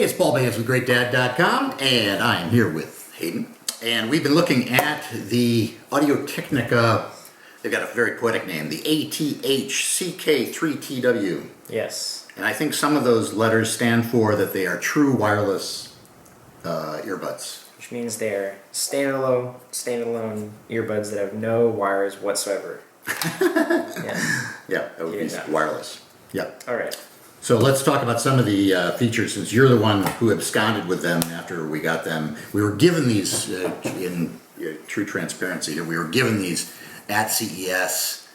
it's Paul Bayes with GreatDad.com, and I am here with Hayden. And we've been looking at the Audio-Technica, they've got a very poetic name, the ATH-CK3TW. Yes. And I think some of those letters stand for that they are true wireless earbuds. Which means they're standalone earbuds that have no wires whatsoever. Yeah. Yeah, that would be wireless. Yep. All right. So let's talk about some of the features, since you're the one who absconded with them after we got them. We were given these, in true transparency here, we were given these at CES,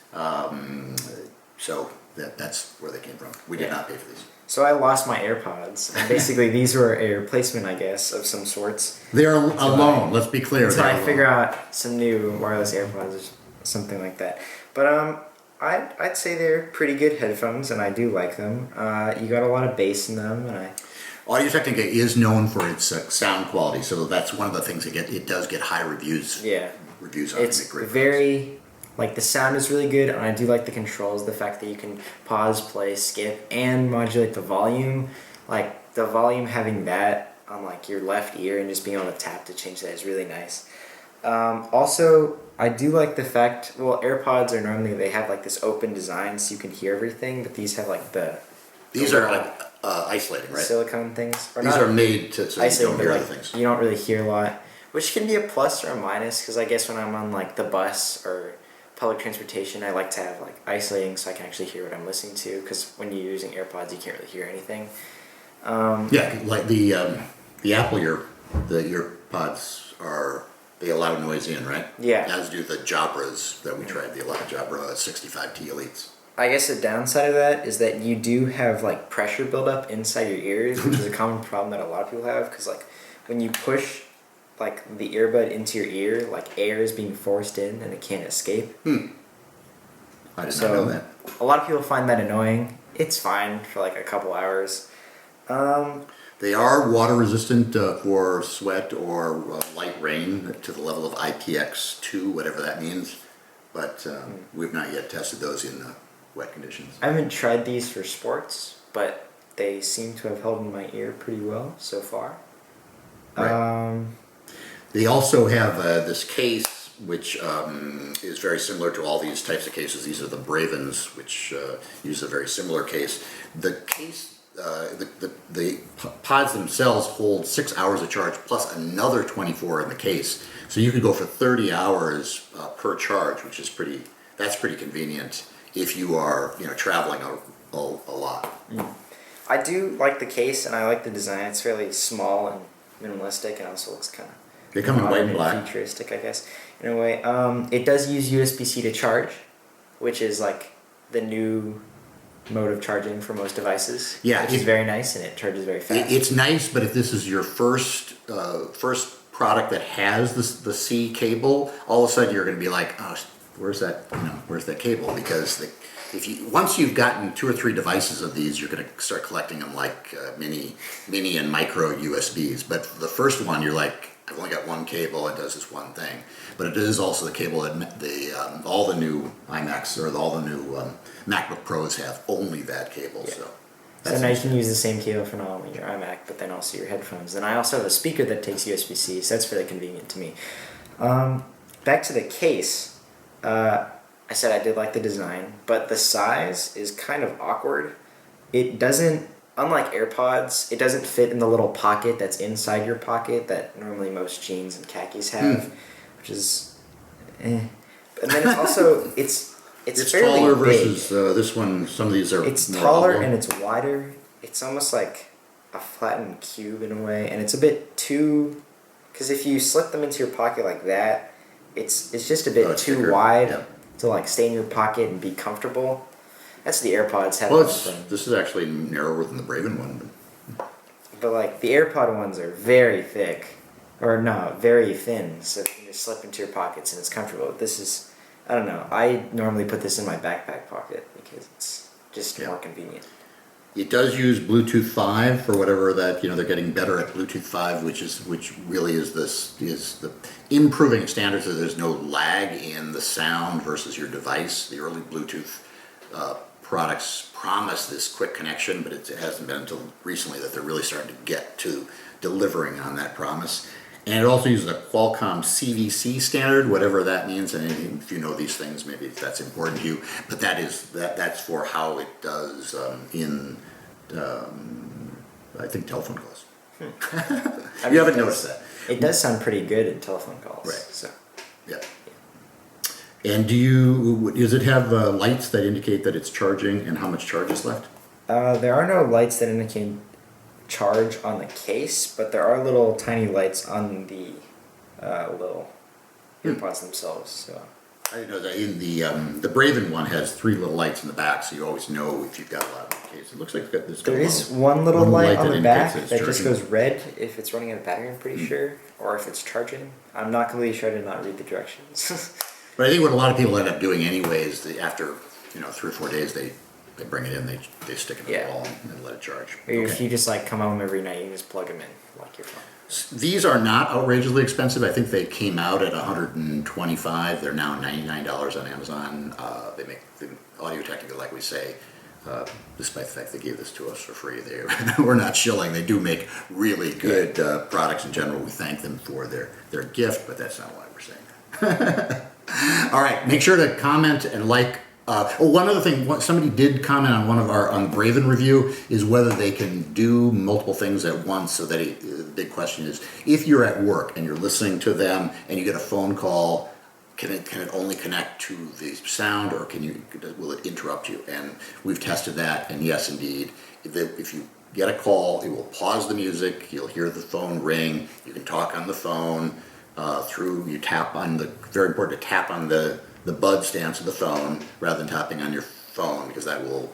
so that's where they came from. We did not pay for these. So I lost my AirPods, and basically these were a replacement, I guess, of some sorts. They're alone, let's be clear. So I figure out some new wireless AirPods or something like that. But I'd say they're pretty good headphones, and I do like them. You got a lot of bass in them, and Audio-Technica is known for its sound quality, so that's one of the things it does get high reviews. Yeah, reviews on it's very like the sound is really good, and I do like the controls. The fact that you can pause, play, skip, and modulate the volume. Like the volume, having that on like your left ear and just being able to tap to change that is really nice. Also, I do like the fact, well, AirPods are normally, they have like this open design so you can hear everything, but these have like these are like isolating, right? Silicone things. Or these are made to so you don't hear like, other things. You don't really hear a lot, which can be a plus or a minus, because I guess when I'm on like the bus or public transportation, I like to have like isolating so I can actually hear what I'm listening to, because when you're using AirPods, you can't really hear anything. Yeah, like the Apple the earpods they allow noise in, right? Yeah. As do the Jabras that we tried, the Jabra 65T Elites. I guess the downside of that is that you do have like pressure buildup inside your ears, which is a common problem that a lot of people have, because like when you push like the earbud into your ear, like air is being forced in and it can't escape. I did not know that. A lot of people find that annoying. It's fine for like a couple hours. They are water resistant for sweat or light rain to the level of IPX2, whatever that means. But we've not yet tested those in wet conditions. I haven't tried these for sports, but they seem to have held in my ear pretty well so far. Right. They also have this case, which is very similar to all these types of cases. These are the Bravens, which use a very similar case. The case, the pods themselves hold 6 hours of charge plus another 24 in the case. So you could go for 30 hours per charge, which is pretty convenient if you are traveling a lot. I do like the case, and I like the design. It's fairly small and minimalistic, and also looks kind of they come in white and black, futuristic, I guess, in a way. It does use USB-C to charge, which is like the new mode of charging for most devices. Yeah, which is very nice, and it charges very fast. It's nice, but if this is your first product that has the C cable, all of a sudden you're going to be like, oh, where's that cable? Because once you've gotten 2 or 3 devices of these, you're going to start collecting them like mini and micro USBs. But the first one, you're like, I've only got one cable, it does this one thing. But it is also the cable that all the new iMacs or all the new MacBook Pros have only that cable. Yeah. So now you can use the same cable for not only your iMac, but then also your headphones. And I also have a speaker that takes USB-C, so that's fairly convenient to me. Back to the case, I said I did like the design, but the size is kind of awkward. It doesn't, unlike AirPods, it doesn't fit in the little pocket that's inside your pocket that normally most jeans and khakis have, which is And then it's also, it's fairly taller big. versus this one. Some of these are It's more taller oval. and it's wider. It's almost like a flattened cube in a way, and it's a bit too, because if you slip them into your pocket like that, it's just a bit too thicker. wide to like stay in your pocket and be comfortable. That's the AirPods have. Well, this is actually narrower than the Braven one. But like the AirPod ones are very thick, or no, very thin, so you can just slip into your pockets and it's comfortable. This is, I don't know. I normally put this in my backpack pocket because it's just more convenient. It does use Bluetooth 5 for whatever that, they're getting better at Bluetooth 5, which really is the improving standards, so there's no lag in the sound versus your device. The early Bluetooth products promise this quick connection, but it hasn't been until recently that they're really starting to get to delivering on that promise. And it also uses a Qualcomm CVC standard, whatever that means. And if you know these things, maybe that's important to you. But that's for how it does I think telephone calls. You haven't noticed that. It does sound pretty good in telephone calls. Right. So. Yeah. And does it have lights that indicate that it's charging and how much charge is left? There are no lights that indicate charge on the case, but there are little tiny lights on the little earpods themselves. So. I didn't know that in the Braven one has 3 little lights in the back, so you always know if you've got a lot in the case. It looks like it's got this. There is one little light on the back that just charging. goes red if it's running out of battery, I'm pretty sure, or if it's charging. I'm not completely sure. I did not read the directions. But I think what a lot of people end up doing anyway is after 3 or 4 days they bring it in, they stick it in the wall and let it charge. Or if you just like come home every night, you can just plug them in like your phone. These are not outrageously expensive. I think they came out at $125. They're now $99 on Amazon. They make the Audio-Technica, like we say, despite the fact they gave this to us for free. We're not shilling. They do make really good products in general. We thank them for their gift, but that's not why we're saying that. All right, make sure to comment and like. One other thing, somebody did comment on one of our Braven review is whether they can do multiple things at once. So that the big question is, if you're at work and you're listening to them and you get a phone call, can it only connect to the sound, or will it interrupt you? And we've tested that, and yes, indeed, if you get a call, it will pause the music. You'll hear the phone ring. You can talk on the phone you tap on very important to tap on the bud stance of the phone rather than tapping on your phone, because that will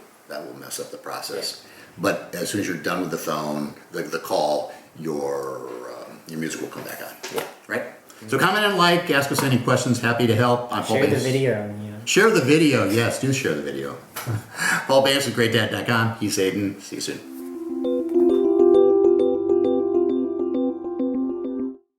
mess up the process. Yeah. But as soon as you're done with the phone, the call, your music will come back on. Yeah. Right? Mm-hmm. So comment and like, ask us any questions, happy to help. Share the video. Share the video, yes, do share the video. Paul Bance at GreatDad.com. He's Aiden. See you soon.